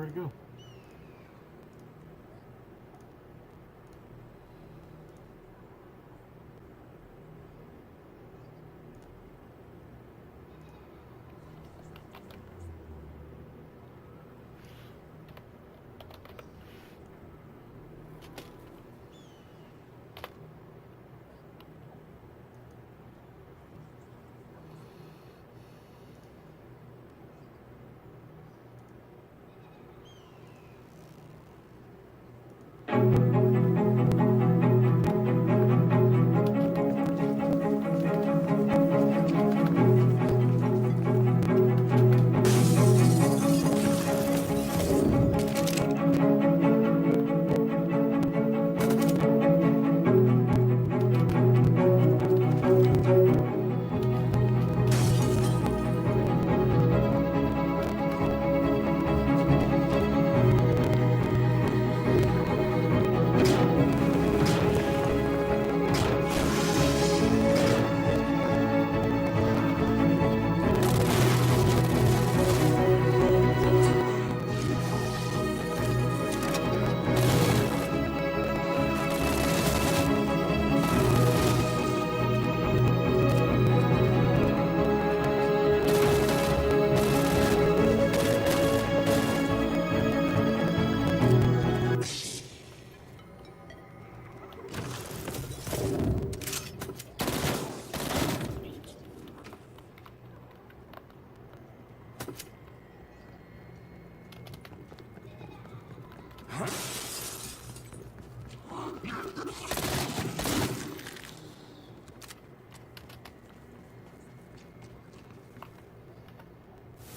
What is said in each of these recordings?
Where'd it go?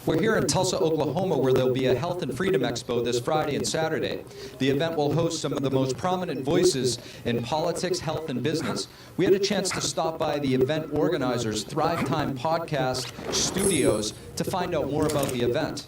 We're here in Tulsa, Oklahoma, where there'll be a Health and Freedom Expo this Friday and Saturday. The event will host some of the most prominent voices in politics, health, and business. We had a chance to stop by the event organizers' Thrive Time podcast studios to find out more about the event.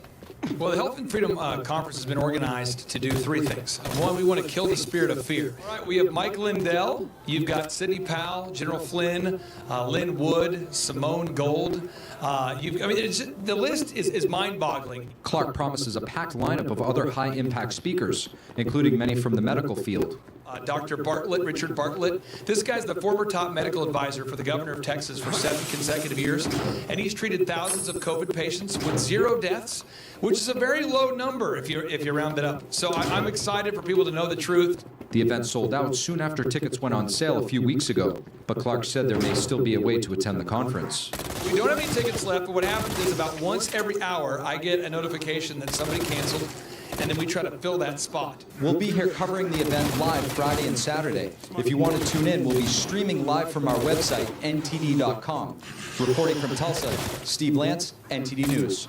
Well, the Health and Freedom Conference has been organized to do three things. One, we want to kill the spirit of fear. All right, we have Mike Lindell, you've got Sidney Powell, General Flynn, Lynn Wood, Simone Gold. The list is mind-boggling. Clark promises a packed lineup of other high-impact speakers, including many from the medical field. Dr. Bartlett, Richard Bartlett. This guy's the former top medical advisor for the governor of Texas for 7 consecutive years, and he's treated thousands of COVID patients with 0 deaths, which is a very low number if you round it up. So I'm excited for people to know the truth. The event sold out soon after tickets went on sale a few weeks ago, but Clark said there may still be a way to attend the conference. We don't have any tickets left, but what happens is about once every hour, I get a notification that somebody canceled, and then we try to fill that spot. We'll be here covering the event live Friday and Saturday. If you want to tune in, we'll be streaming live from our website, ntd.com. Reporting from Tulsa, Steve Lance, NTD News.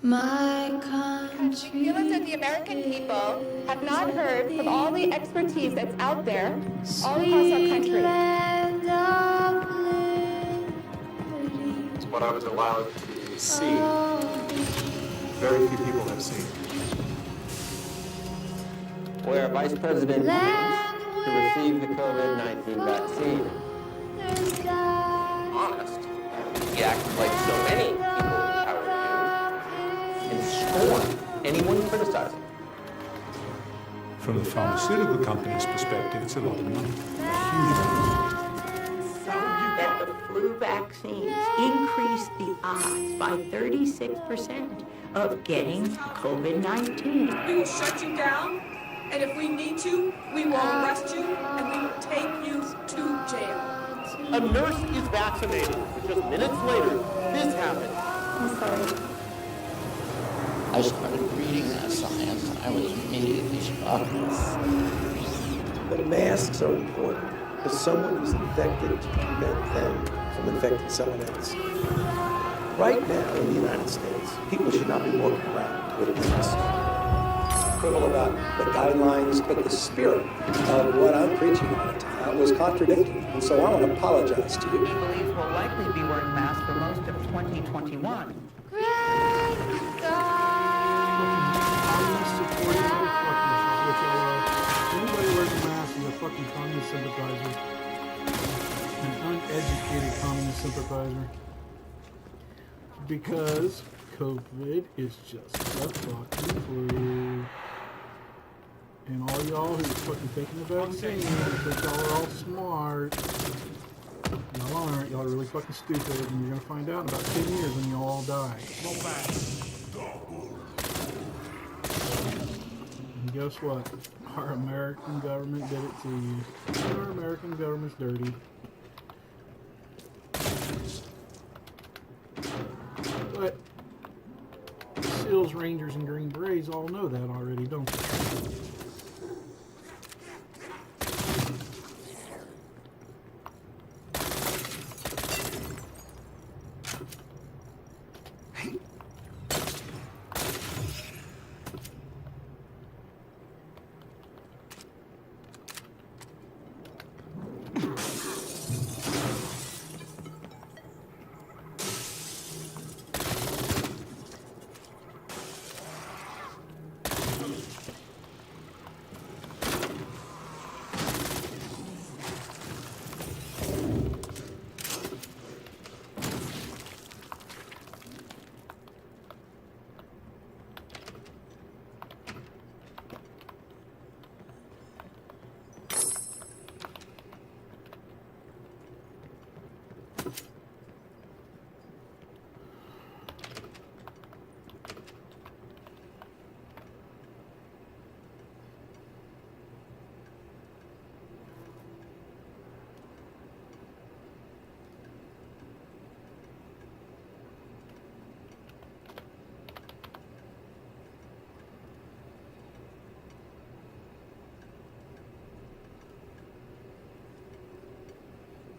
My country. We feel as though the American people have not heard from all the expertise that's out there all across our country. It's what I was allowed to see. Very few people have seen. Where Vice President to receive the COVID-19 vaccine. Honest. He acted like so many people in power do, and scorn anyone criticizing. From the pharmaceutical company's perspective, it's a lot of money. Huge amount. That the flu vaccines increase the odds by 36% of getting COVID-19. We will shut you down, and if we need to, we will arrest you and we will take you to jail. A nurse is vaccinated, but just minutes later, this happened. I'm sorry. I started reading that science and I was immediately shocked. The masks are important because someone who's infected to prevent them from infecting someone else. Right now in the United States, people should not be walking around with masks. Quibble about the guidelines, but the spirit of what I'm preaching on it was contradicted. And so I want to apologize to you. We believe will likely be wearing masks for most of 2021. Anybody wearing a mask is a fucking communist sympathizer. An uneducated communist sympathizer. Because COVID is just a fucking flu. And all y'all who's fucking taking the vaccine because y'all are all smart. Y'all aren't. Y'all are really fucking stupid. And you're gonna find out in about 10 years when y'all all die. And guess what? Our American government did it to you. Our American government's dirty. But SEALs, Rangers, and Green Berets all know that already, don't they?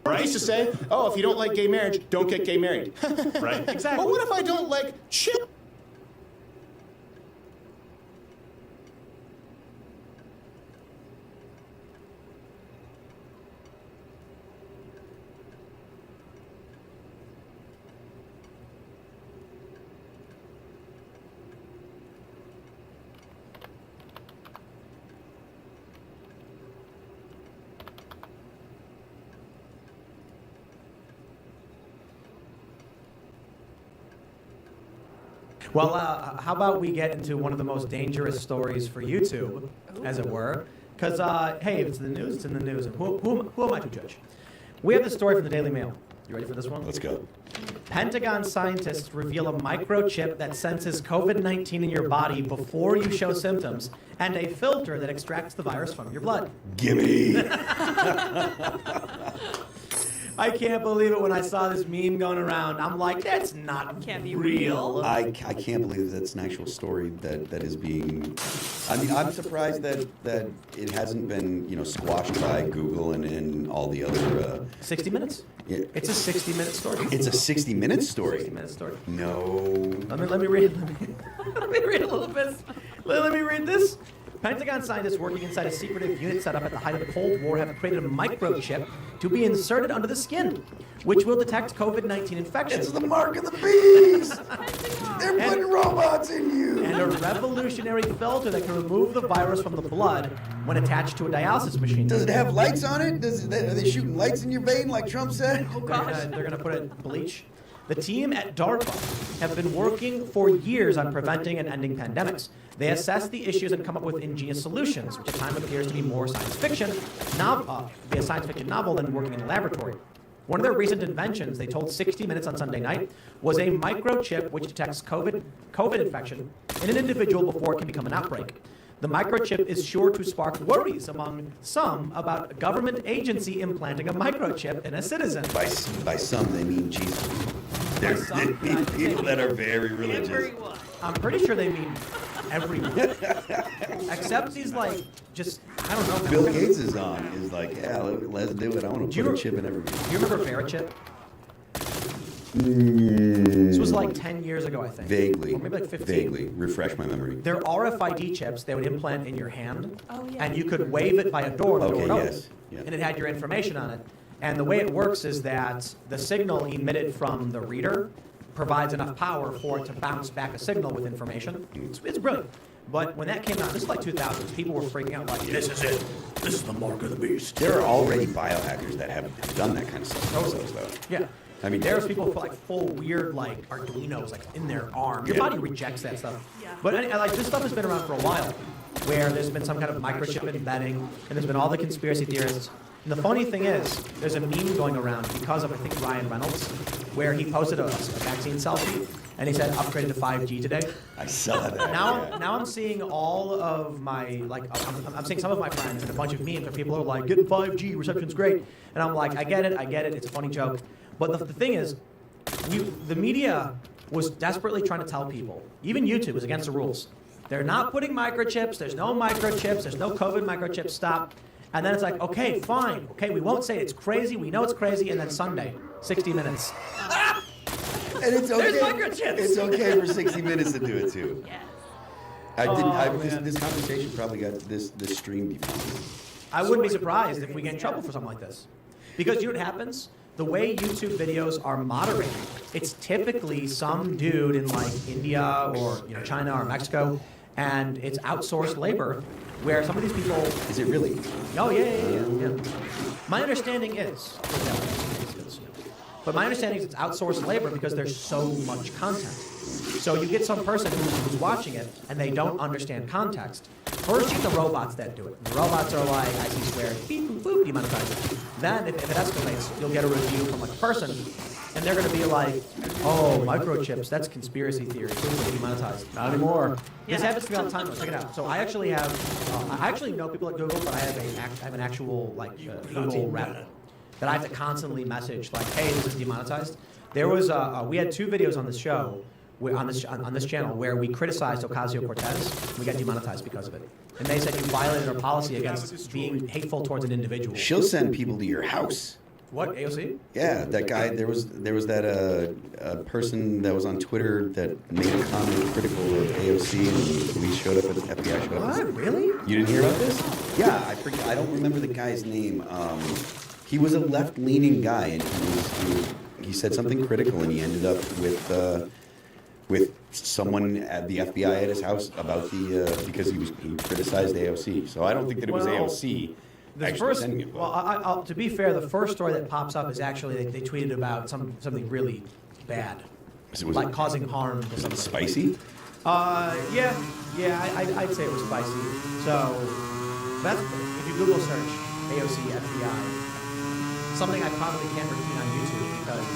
I used to say, oh, if you don't like gay marriage, don't get gay married. Right. Exactly. But what if I don't like chip? Well, how about we get into one of the most dangerous stories for YouTube, as it were? Because, hey, if it's in the news, it's in the news. And who am I to judge? We have the story from the Daily Mail. You ready for this one? Let's go. Pentagon scientists reveal a microchip that senses COVID-19 in your body before you show symptoms, and a filter that extracts the virus from your blood. Gimme. I can't believe it when I saw this meme going around. I'm like, that's not Can't be real. I can't believe that's an actual story that is being. I mean, I'm surprised that it hasn't been squashed by Google and all the other. 60 minutes. Yeah. It's a 60-minute story. It's a 60-minute story. 60-minute story. No. Let me read. Let me read a little bit. Let me read this. Pentagon scientists working inside a secretive unit set up at the height of the Cold War have created a microchip to be inserted under the skin, which will detect COVID-19 infection. It's the mark of the beast! They're putting robots in you! And a revolutionary filter that can remove the virus from the blood when attached to a dialysis machine. Does it have lights on it? Are they shooting lights in your vein like Trump said? Oh, gosh. They're going to put it bleach. The team at DARPA have been working for years on preventing and ending pandemics. They assess the issues and come up with ingenious solutions, which at times appears to be more science fiction, be a science fiction novel than working in a laboratory. One of their recent inventions, they told 60 Minutes on Sunday night, was a microchip which detects COVID infection in an individual before it can become an outbreak. The microchip is sure to spark worries among some about a government agency implanting a microchip in a citizen. By some, they mean Jesus. They mean people that are very religious. Everyone. I'm pretty sure they mean everyone. Except these, I don't know. Bill Gates is like, yeah, let's do it. I want to put a chip in everybody. Do you remember Verichip? This was like 10 years ago, I think. Vaguely. Or maybe like 15. Vaguely. Refresh my memory. They're RFID chips they would implant in your hand, Oh, yeah. and you could wave it by a door and the door would open. Yes. Yeah. And it had your information on it. And the way it works is that the signal emitted from the reader provides enough power for it to bounce back a signal with information. It's brilliant. But when that came out, this is like 2000s, people were freaking out like, this is it. This is the mark of the beast. There are already biohackers that have done that kind of stuff themselves, though. Yeah. I mean, there's people who put like full weird Arduinos in their arm. Your body rejects that stuff. Yeah. But this stuff has been around for a while, where there's been some kind of microchip embedding, and there's been all the conspiracy theorists. And the funny thing is, there's a meme going around because of, I think, Ryan Reynolds, where he posted a vaccine selfie, and he said upgraded to 5G today. I saw that. Now I'm seeing all of my, I'm seeing some of my friends and a bunch of memes where people are like, getting 5G, reception's great. And I'm like, I get it, it's a funny joke. But the thing is, the media was desperately trying to tell people, even YouTube was against the rules. They're not putting microchips, there's no microchips, there's no COVID microchips, stop. And then it's like, okay, fine, okay, we won't say it's crazy, we know it's crazy, and then Sunday, 60 Minutes. And it's okay. There's microchips. It's okay for 60 Minutes to do it too. Yes. This conversation probably got this stream defunct. I wouldn't be surprised if we get in trouble for something like this. Because you know what happens? The way YouTube videos are moderated, it's typically some dude in India or China or Mexico, and it's outsourced labor where some of these people... Is it really? Oh, yeah. My understanding is... But my understanding is it's outsourced labor because there's so much content. So you get some person who's watching it and they don't understand context. First, you get the robots that do it. The robots are like, I see squared, beep, boop, boop, demonetized. Then, if it escalates, you'll get a review from a person, and they're going to be like, oh, microchips, that's conspiracy theory. It's demonetized. Not anymore. Yeah. This happens to me all the time. Check it out. So I actually know people at Google, but I have an actual Google rep that I have to constantly message, hey, this is demonetized. There was we had 2 videos on this show, on this channel, where we criticized Ocasio-Cortez. We got demonetized because of it. And they said you violated our policy against being hateful towards an individual. She'll send people to your house. What, AOC? Yeah, that guy. There was that person that was on Twitter that made a comment critical of AOC, and the police showed up, and the FBI showed up. What? Really? You didn't hear about this? Yeah, I don't remember the guy's name. He was a left-leaning guy, and he said something critical, and he ended up with someone at the FBI at his house about because he criticized AOC. So I don't think that it was AOC. To be fair, the first story that pops up is actually they tweeted about something really bad, like causing harm to somebody. Was it spicy? Yeah, I'd say it was spicy. So that's if you Google search AOC FBI. Something I probably can't repeat on YouTube because...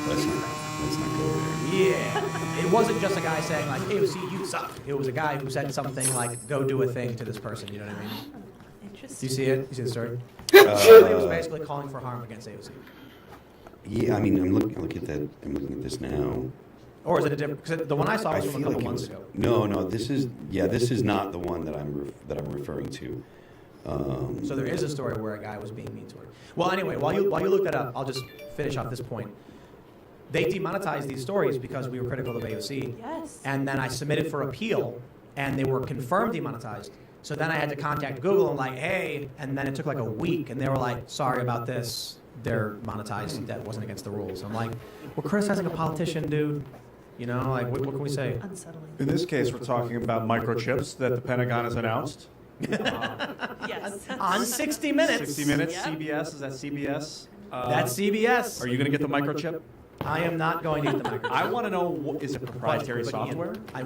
Let's not go there. Yeah. It wasn't just a guy saying, AOC, you suck. It was a guy who said something like, go do a thing to this person, you know what I mean? Interesting. Do you see it? You see the story? It was basically calling for harm against AOC. Yeah, I mean, I'm looking at that. I'm looking at this now. Or is it a different? Because the one I saw was from a couple months ago. No, this is not the one that I'm referring to. So there is a story where a guy was being mean toward. Well, anyway, while you look that up, I'll just finish off this point. They demonetized these stories because we were critical of AOC. Yes. And then I submitted for appeal, and they were confirmed demonetized. So then I had to contact Google and like, hey, and then it took like a week, and they were like, sorry about this, they're monetized. That wasn't against the rules. I'm like, we're criticizing a politician, dude. You know, like, what can we say? Unsettling. In this case, we're talking about microchips that the Pentagon has announced. Yes. On 60 Minutes. 60 Minutes, Yep. CBS, is that CBS? That's CBS. Are you going to get the microchip? I am not going to get the microchip. I want to know, is it proprietary But Ian, software? I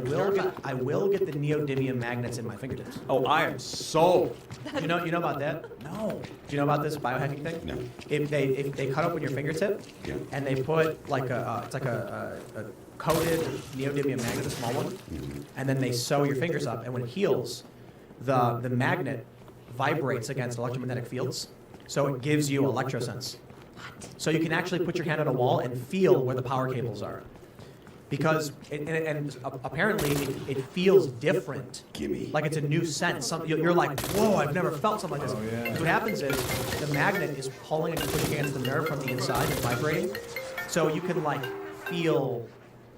will get the neodymium magnets in my fingertips. Oh, I am sold. Do you know about that? No. Do you know about this biohacking thing? No. If they cut open your fingertip, Yeah. and they put like it's like a coated neodymium magnet, a small one, and then they sew your fingers up, and when it heals, the magnet vibrates against electromagnetic fields, so it gives you electrosense. So you can actually put your hand on a wall and feel where the power cables are. Because, apparently, it feels different. Gimme. Like it's a new sense. You're like, whoa, I've never felt something like this. Oh, yeah. So what happens is the magnet is pulling and pushing against the nerve from the inside and vibrating. So you can like feel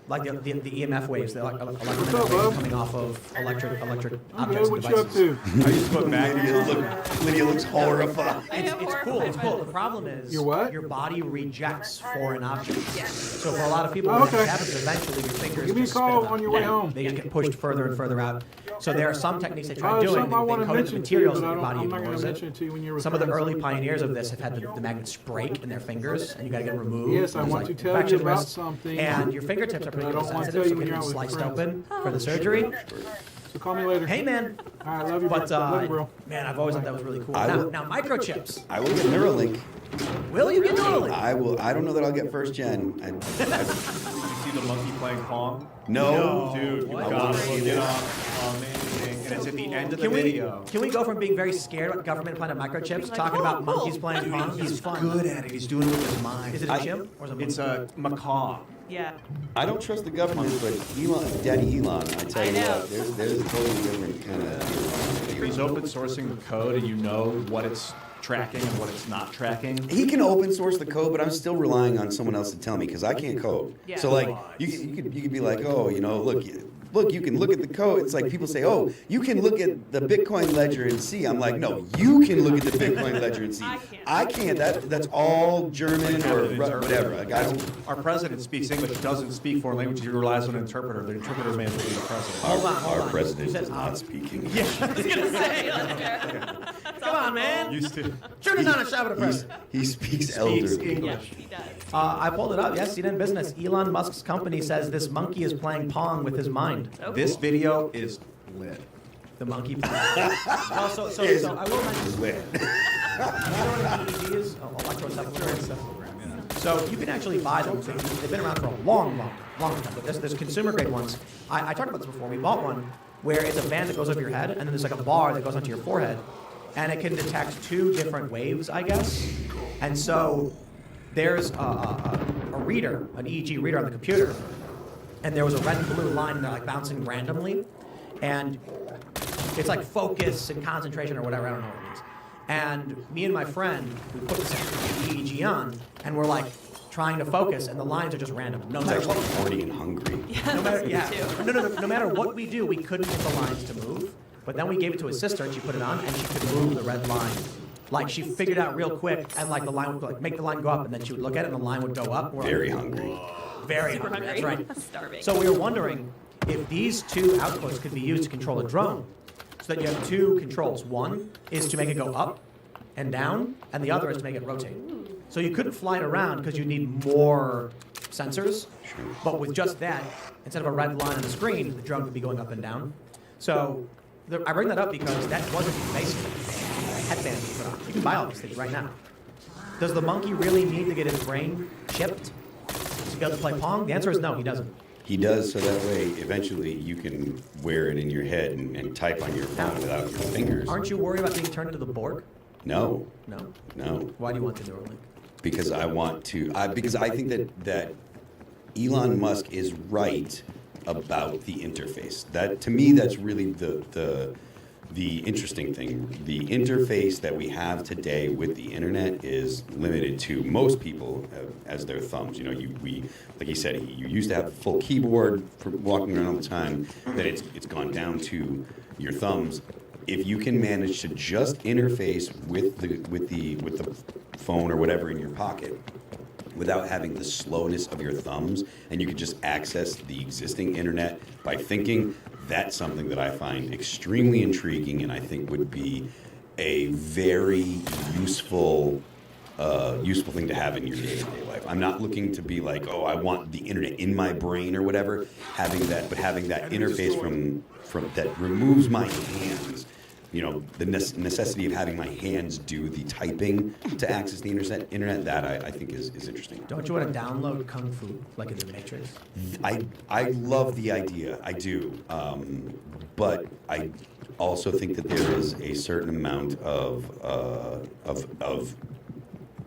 like the EMF waves, the electromagnetic waves coming off of electric objects and What you up devices. to? I used to put magnets on. Lydia looks horrified. It's cool. It's cool. The problem is Your what? your body rejects foreign objects. So for a lot of people, Oh, what okay. happens eventually your fingers Give me a just spit call it out. on your way Yeah. home. They just get pushed further and further out. So there are some techniques they try There's doing. something I They want to coat it with mention to you, materials but that your body I'm not going ignores to it. mention it to you when you're Some of the recording early something. pioneers of this have had the magnets break in their fingers, and you got to get them removed. Yes, I There's, want like, to tell you infection about risks. something. And your fingertips are pretty But I don't want to sensitive, tell so you we when get you're them out with sliced friends. open for the surgery. So call me later. Hey, man. All right, love you, But, bro. Love you, bro. man, I've always thought that was really cool. I will- Now, microchips. I will get Neuralink. Will you get Neuralink? I will. I don't know that I'll get first gen. Did you see the monkey playing Pong? No. Dude, you What? gotta look it up. Amazing. And it's at the end of the Can we, video. can we go from being very scared about government planted microchips, talking about monkeys playing Pong? He's fun. Good at it. He's doing it with his mind. Is it a chimp or is it a It's monkey? a macaw. Yeah. I don't trust the government, but Daddy Elon, I tell I you know. what, there's a totally different kind of. If he's open sourcing the code and you know what it's tracking and what it's not tracking. He can open source the code, but I'm still relying on someone else to tell me because I can't code. Yeah. So like, you could be like, oh, you know, look, you can look at the code. It's like people say, oh, you can look at the Bitcoin ledger and see. I'm like, no, you can look at the Bitcoin ledger and see. I can't. That's all German or whatever. Like, I don't. Our president speaks English, doesn't speak foreign languages. He relies on an interpreter. The interpreter may as well be the president. Hold on. Our president You said does not speak English. Yeah, I was gonna say. Come on, man. Used to. Turn it on a shot with a president. He speaks elderly. English. He does. I pulled it up. Yes, CNN Business. Elon Musk's company says this monkey is playing Pong with his mind. This video is lit. The monkey. Well, so I will mention. Lit. You know what an EEG is? Electroencephalogram. So you can actually buy them. They've been around for a long time. But there's consumer grade ones. I talked about this before. We bought one where it's a band that goes over your head, and then there's like a bar that goes onto your forehead, and it can detect 2 different waves, I guess. And so there's a reader, an EEG reader on the computer, and there was a red and blue line, and they're like bouncing randomly, and it's like focus and concentration or whatever, I don't know what it means. And me and my friend, we put this EEG on, and we're like trying to focus, and the lines are just random. No It's matter actually what. horny and hungry. No matter, no matter what we do, we couldn't get the lines to move. But then we gave it to his sister, and she put it on, and she could move the red line. Like she figured out real quick, and like the line would like make the line go up, and then she would look at it, and the line would go up. We're Very like, hungry. very Super hungry. hungry. That's right. Starving. So we were wondering if these 2 outputs could be used to control a drone, so that you have 2 controls. One is to make it go up and down, and the other is to make it rotate. So you couldn't fly it around because you need more sensors. But with just that, instead of a red line on the screen, the drone could be going up and down. So I bring that up because that wasn't basically a headband you put on. You can buy all these things right now. Does the monkey really need to get his brain chipped to be able to play Pong? The answer is no, he doesn't. He does, so that way, eventually, you can wear it in your head and type on your phone without your fingers. Aren't you worried about being turned into the Borg? No. No? No. Why do you want the Neuralink? because I want to. Because I think that Elon Musk is right about the interface. That to me, that's really the interesting thing. The interface that we have today with the internet is limited to most people as their thumbs. You know, like he said, you used to have a full keyboard for walking around all the time. Then it's gone down to your thumbs. If you can manage to just interface with the phone or whatever in your pocket, without having the slowness of your thumbs, and you could just access the existing internet by thinking, that's something that I find extremely intriguing, and I think would be a very useful thing to have in your day-to-day life. I'm not looking to be like, oh, I want the internet in my brain or whatever. Having that interface from that removes my hands. You know, the necessity of having my hands do the typing to access the internet, that I think is interesting. Don't you want to download Kung Fu, like in The Matrix? I love the idea, I do. But I also think that there is a certain amount of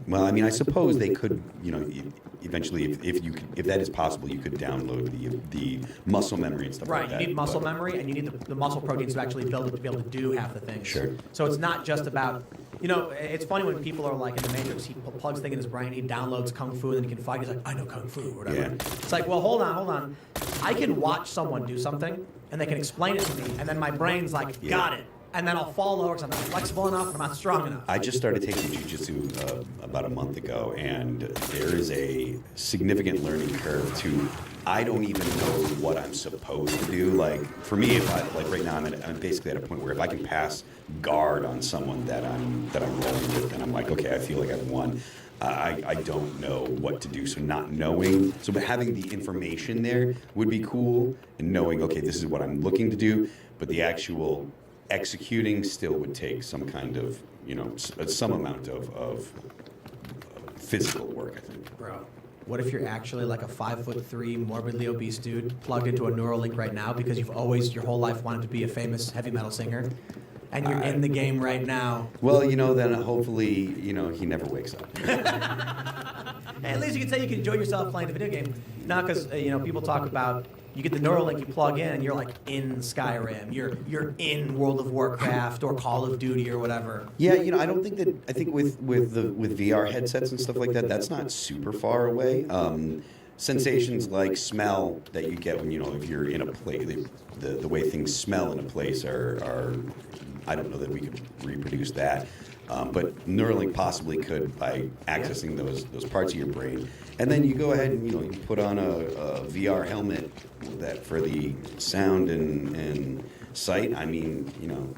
well, I mean, I suppose they could, you know, eventually, if that is possible, you could download the muscle memory and stuff like that. Right, you need muscle memory, and you need the muscle proteins to actually be able to do half the things. Sure. So it's not just about, you know, it's funny when people are like in The Matrix, he plugs thing in his brain, he downloads Kung Fu, and then he can fight. He's like, I know Kung Fu, or whatever. Yeah. It's like, well, hold on. I can watch someone do something, and they can explain it to me, and then my brain's like, got it. And then I'll fall over because I'm not flexible enough, and I'm not strong enough. I just started taking jiu-jitsu about a month ago, and there is a significant learning curve to, I don't even know what I'm supposed to do. Like, for me, like right now, I'm basically at a point where if I can pass guard on someone that I'm rolling with, and I'm like, okay, I feel like I've won. I don't know what to do, so not knowing. So but having the information there would be cool, and knowing, okay, this is what I'm looking to do, but the actual executing still would take some kind of, you know, some amount of physical work, I think. Bro, what if you're actually like a 5'3", morbidly obese dude plugged into a Neuralink right now because you've always, your whole life, wanted to be a famous heavy metal singer, and you're in the game right now? Well, you know, then hopefully, you know, he never wakes up. Hey, at least you can say you can enjoy yourself playing the video game. Not because, you know, people talk about, you get the Neuralink, you plug in, and you're like in Skyrim, you're in World of Warcraft or Call of Duty or whatever. Yeah, you know, I think with VR headsets and stuff like that, that's not super far away. Sensations like smell that you get when, you know, if you're in a place, the way things smell in a place are I don't know that we could reproduce that. But Neuralink possibly could by accessing those parts of your brain. And then you go ahead and, you know, you put on a VR helmet that for the sound and sight. I mean, you know.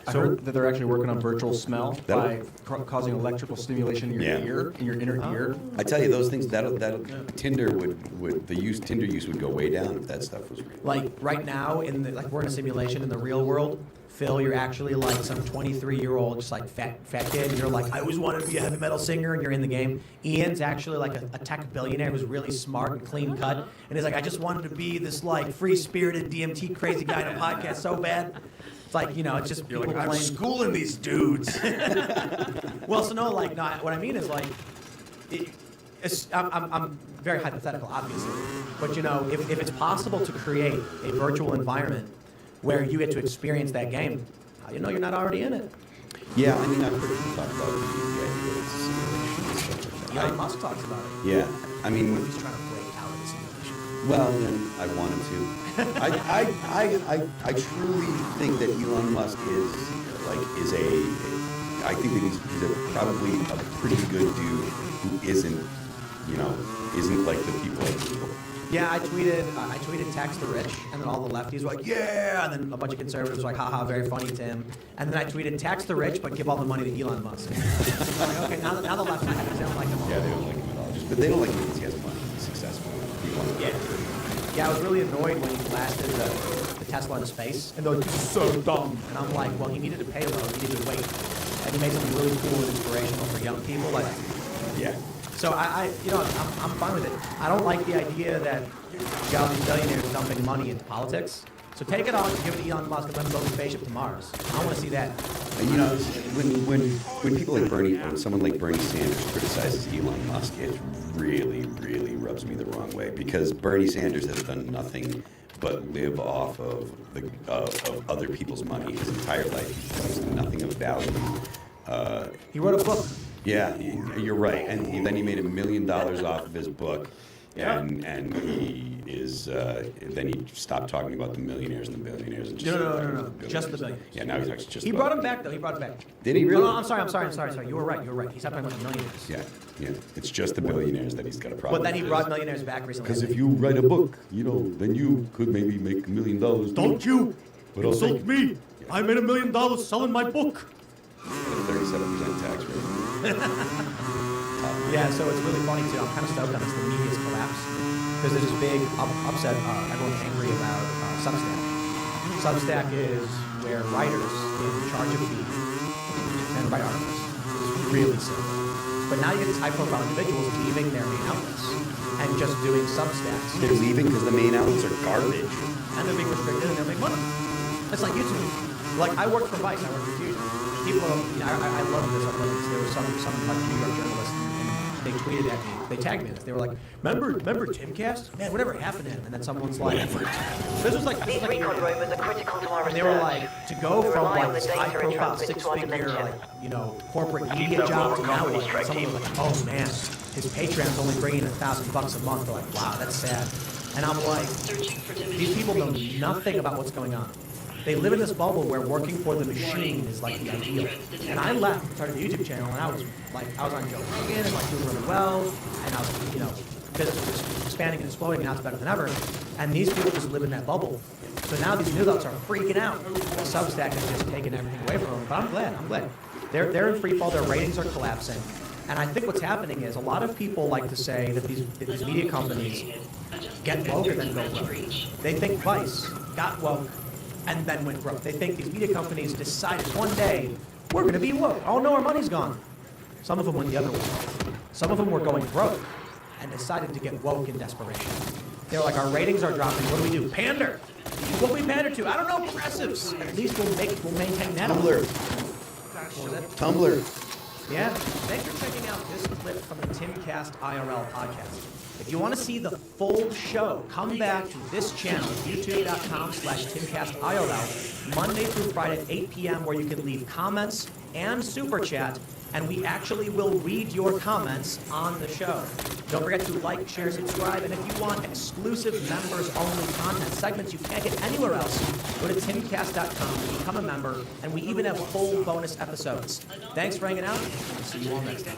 I heard that they're actually working on virtual smell by causing electrical stimulation in your ear, in your inner ear. I tell you, those things that'll Tinder would Tinder use would go way down if that stuff was real. Like right now, we're in a simulation in the real world. Phil, you're actually like some 23-year-old, just like fat kid, and you're like, I always wanted to be a heavy metal singer, and you're in the game. Ian's actually like a tech billionaire who's really smart and clean cut, and he's like, I just wanted to be this like free-spirited DMT crazy guy in a podcast so bad. It's like, you know, it's just people playing. I'm schooling these dudes. Well, so no, like, no, what I mean is like, I'm very hypothetical, obviously, but you know, if it's possible to create a virtual environment where you get to experience that game, how do you know you're not already in it? Yeah, I mean, I've heard people talk about the idea of simulation and stuff like that. Elon Musk talks about it. Yeah, I mean, He's trying to break out of the simulation. well, I wanted to. I truly think that Elon Musk I think that he's probably a pretty good dude who isn't like the people like people. Yeah, I tweeted tax the rich, and then all the lefties were like, yeah, and then a bunch of conservatives were like, haha, very funny, Tim. And then I tweeted tax the rich, but give all the money to Elon Musk. I'm like, okay, now the lefties, they don't like him all. Yeah, they don't like him at all. But they don't like him because he has money. He's successful. Yeah, I was really annoyed when he blasted the Tesla into space, and they're like, this is so dumb. And I'm like, well, he needed a payload, he needed to wait. And he made something really cool and inspirational for young people. Like, yeah. So I'm fine with it. I don't like the idea that you got these billionaires dumping money into politics. So take it off and give it to Elon Musk and let him build a spaceship to Mars. I want to see that. You know, when people like when someone like Bernie Sanders criticizes Elon Musk, it really, really rubs me the wrong way, because Bernie Sanders has done nothing but live off of other people's money his entire life. He's nothing of value. He wrote a book. Yeah, you're right. And then he made $1 million off of his book. Yeah. And he is, then he stopped talking about the millionaires and the billionaires. And just No. Just the billionaires. Yeah, now he talks just He about brought him back, though. He brought him back. Did he really? No, I'm sorry. You were right. He stopped talking about the millionaires. Yeah. It's just the billionaires that he's got a problem But then he with. brought millionaires back recently. Because if you write a book, you know, then you could maybe make $1 million. Don't you But also, insult me. I made $1 million selling my book. 37% tax rate. Yeah, so it's really funny, too. I'm kind of stoked on this. The media's collapse. Because there's this big upset. Everyone's angry about Substack. Substack is where writers in charge of feed and write articles. It's really simple. But now you get these high-profile individuals leaving their main outlets and just doing Substacks. They're leaving because the main outlets are garbage. And they're being restricted and they'll make money. It's like YouTube. Like, I worked for Vice, I worked for Fusion. People, I love this. There was some like New York journalist, and they tweeted at me. They tagged me in this. They were like, remember Timcast? Man, whatever happened to him? And then someone's like, this was like, These recon rovers are critical to our and research. they were like, to go We from rely like on the this data high profile transmitted to our 6-figure, dimension. like, you know, corporate media job to now like, someone was like, oh man, his Patreon's only bringing $1,000 a month. They're like, wow, that's sad. And I'm like, these people know nothing about what's going on. They live in this bubble where working for the machine is like the ideal. And I left, started the YouTube channel, and I was on Joe Rogan and like doing really well, and I was, you know, business was expanding and exploding, and now it's better than ever. And these people just live in that bubble. So now these news outlets are freaking out. Substack has just taken everything away from them. But I'm glad. They're in free fall. Their ratings are collapsing. And I think what's happening is a lot of people like to say that these media companies get woke and then go broke. They think Vice got woke and then went broke. They think these media companies decided one day, we're going to be woke. Oh no, our money's gone. Some of them went the other way. Some of them were going broke and decided to get woke in desperation. They're like, our ratings are dropping. What do we do? Pander. What we pander to? I don't know, progressives. At least we'll maintain that. Tumblr. Tumblr. Yeah. Thanks for checking out this clip from the Timcast IRL podcast. If you want to see the full show, come back to this channel, youtube.com/TimcastIRL, Monday through Friday at 8 p.m., where you can leave comments and super chat, and we actually will read your comments on the show. Don't forget to like, share, subscribe, and if you want exclusive members-only content segments you can't get anywhere else, go to timcast.com, become a member, and we even have full bonus episodes. Thanks for hanging out. I'll see you all next time.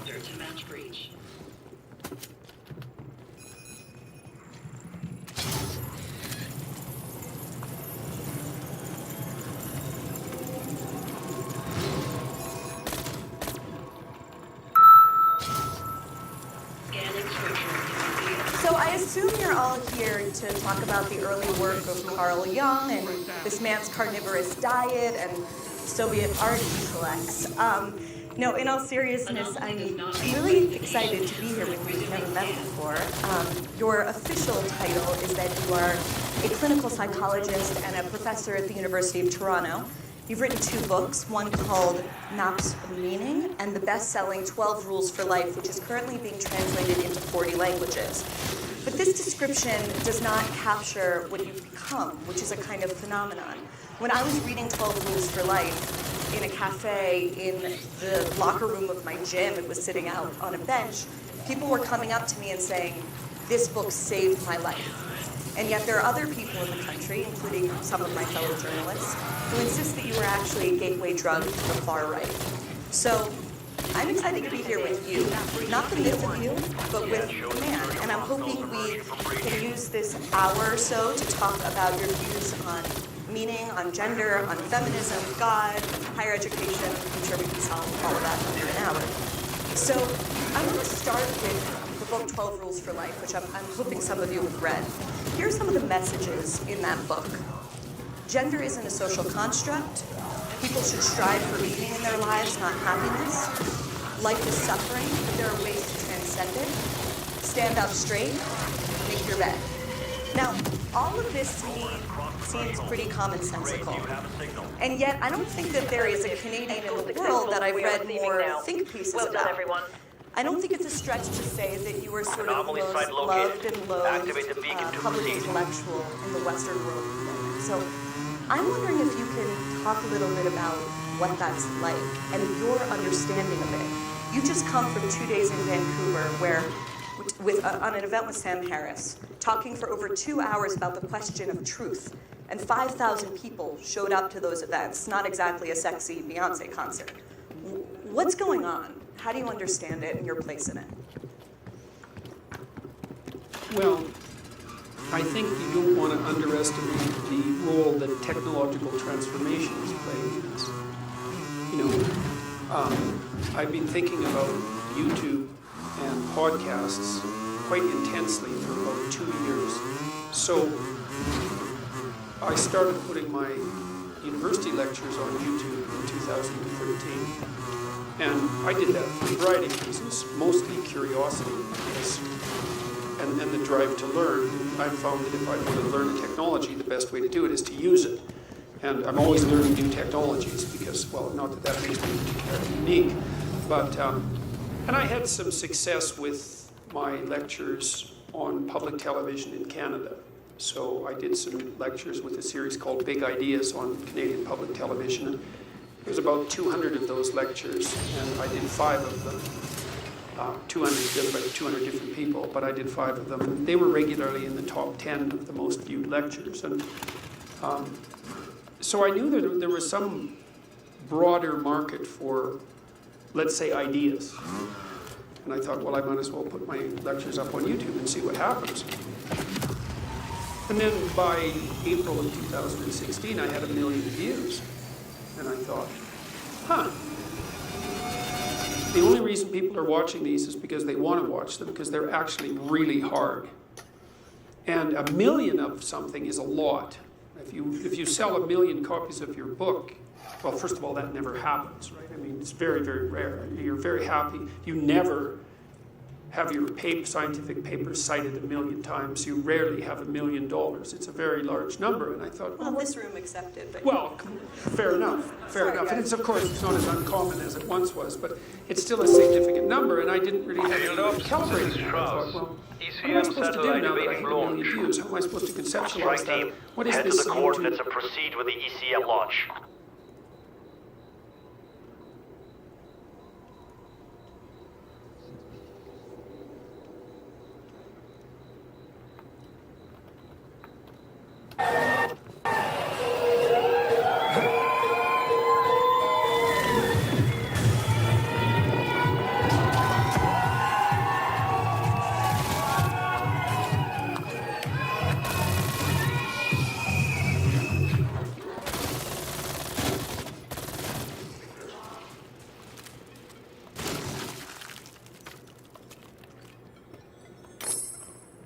So I assume you're all here to talk about the early work of Carl Jung and this man's carnivorous diet and Soviet art he collects. No, in all seriousness, I'm really excited to be here with you. We've never met before. Your official title is that you are a clinical psychologist and a professor at the University of Toronto. You've written 2 books, one called Maps of Meaning and the best-selling 12 Rules for Life, which is currently being translated into 40 languages. But this description does not capture what you've become, which is a kind of phenomenon. When I was reading 12 Rules for Life in a cafe in the locker room of my gym, it was sitting out on a bench, people were coming up to me and saying, this book saved my life. And yet there are other people in the country, including some of my fellow journalists, who insist that you were actually a gateway drug to the far right. So I'm excited to be here with you, not the myth of you, but with the man. And I'm hoping we can use this hour or so to talk about your views on meaning, on gender, on feminism, God, higher education. I'm sure we can solve all of that under an hour. So I want to start with the book 12 Rules for Life, which I'm hoping some of you have read. Here are some of the messages in that book. Gender isn't a social construct. People should strive for meaning in their lives, not happiness. Life is suffering, but there are ways to transcend it. Stand up straight, make your bed. Now, All of this to me seems pretty commonsensical. And yet, I don't think that there is a Canadian in the world that I've read more think pieces about. I don't think it's a stretch to say that you are sort of the most loved and loathed public intellectual in the Western world today. So I'm wondering if you can talk a little bit about what that's like and your understanding of it. You just come from 2 days in Vancouver where on an event with Sam Harris, talking for over 2 hours about the question of truth. And 5,000 people showed up to those events, not exactly a sexy Beyonce concert. What's going on? How do you understand it and your place in it? Well, I think you don't want to underestimate the role that technological transformation is playing in this. You know, I've been thinking about YouTube and podcasts quite intensely for about 2 years. So I started putting my university lectures on YouTube in 2013. And I did that for a variety of reasons, mostly curiosity, and the drive to learn. I've found that if I want to learn a technology, the best way to do it is to use it. And I'm always learning new technologies because, well, not that that makes me unique, but, and I had some success with my lectures on public television in Canada. So I did some lectures with a series called Big Ideas on Canadian public television. There was about 200 of those lectures, and I did 5 of them. 200, there's about 200 different people, but I did 5 of them. They were regularly in the top 10 of the most viewed lectures. And so I knew that there was some broader market for, let's say, ideas. And I thought, well, I might as well put my lectures up on YouTube and see what happens. And then by April of 2016, I had 1 million views. And I thought, the only reason people are watching these is because they want to watch them, because they're actually really hard. And 1 million of something is a lot. If you sell 1 million copies of your book, well, first of all, that never happens, right? I mean, it's very, very rare. You're very happy. You never have your scientific papers cited 1 million times. You rarely have $1 million. It's a very large number. And I thought, well, this room accepted. But well, fair enough, fair enough. And it's, of course, it's not as uncommon as it once was, but it's still a significant number. And I didn't really have to calibrate it. I thought, well, what am I supposed to do now that I have 1 million views? How am I supposed to conceptualize that? What is this? Head to the coordinates and proceed with the ECM launch.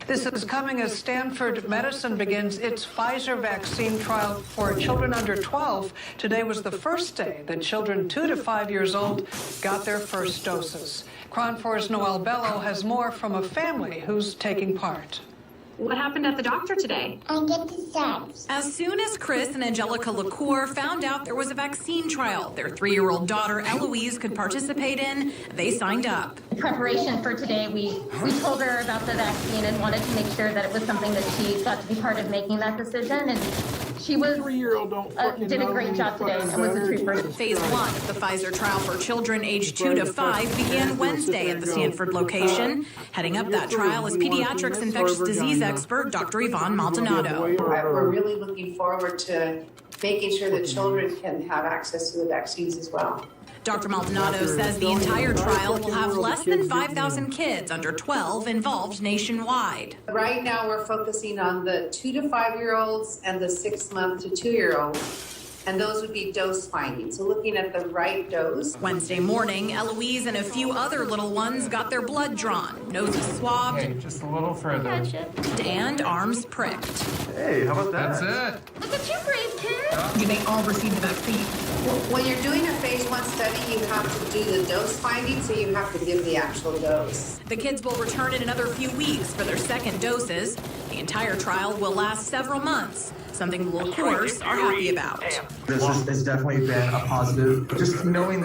This is coming as Stanford Medicine begins its Pfizer vaccine trial for children under 12. Today was the first day that children 2 to 5 years old got their first doses. Cron 4's Noelle Bello has more from a family who's taking part. What happened at the doctor today? I get the shots. As soon as Chris and Angelica LaCour found out there was a vaccine trial their 3-year-old daughter Eloise could participate in, they signed up. In preparation for today, we told her about the vaccine and wanted to make sure that it was something that she got to be part of making that decision. And she was did a great job today and was a trooper. Phase 1 of the Pfizer trial for children aged 2 to 5 began Wednesday at the Stanford location. Heading up that trial is pediatrics infectious disease expert Dr. Yvonne Maldonado. We're really looking forward to making sure that children can have access to the vaccines as well. Dr. Maldonado says the entire trial will have less than 5,000 kids under 12 involved nationwide. Right now we're focusing on the 2 to 5-year-olds and the 6-month to 2-year-olds. And those would be dose finding, so looking at the right dose. Wednesday morning, Eloise and a few other little ones got their blood drawn, noses swabbed, hey, just a little further, and arms pricked. Hey, how about that? That's it. Look at you, brave kid. They all received the vaccine. When you're doing a phase 1 study, you have to do the dose finding, so you have to give the actual dose. The kids will return in another few weeks for their second doses. The entire trial will last several months, something the of course are happy about. This has definitely been a positive, just knowing that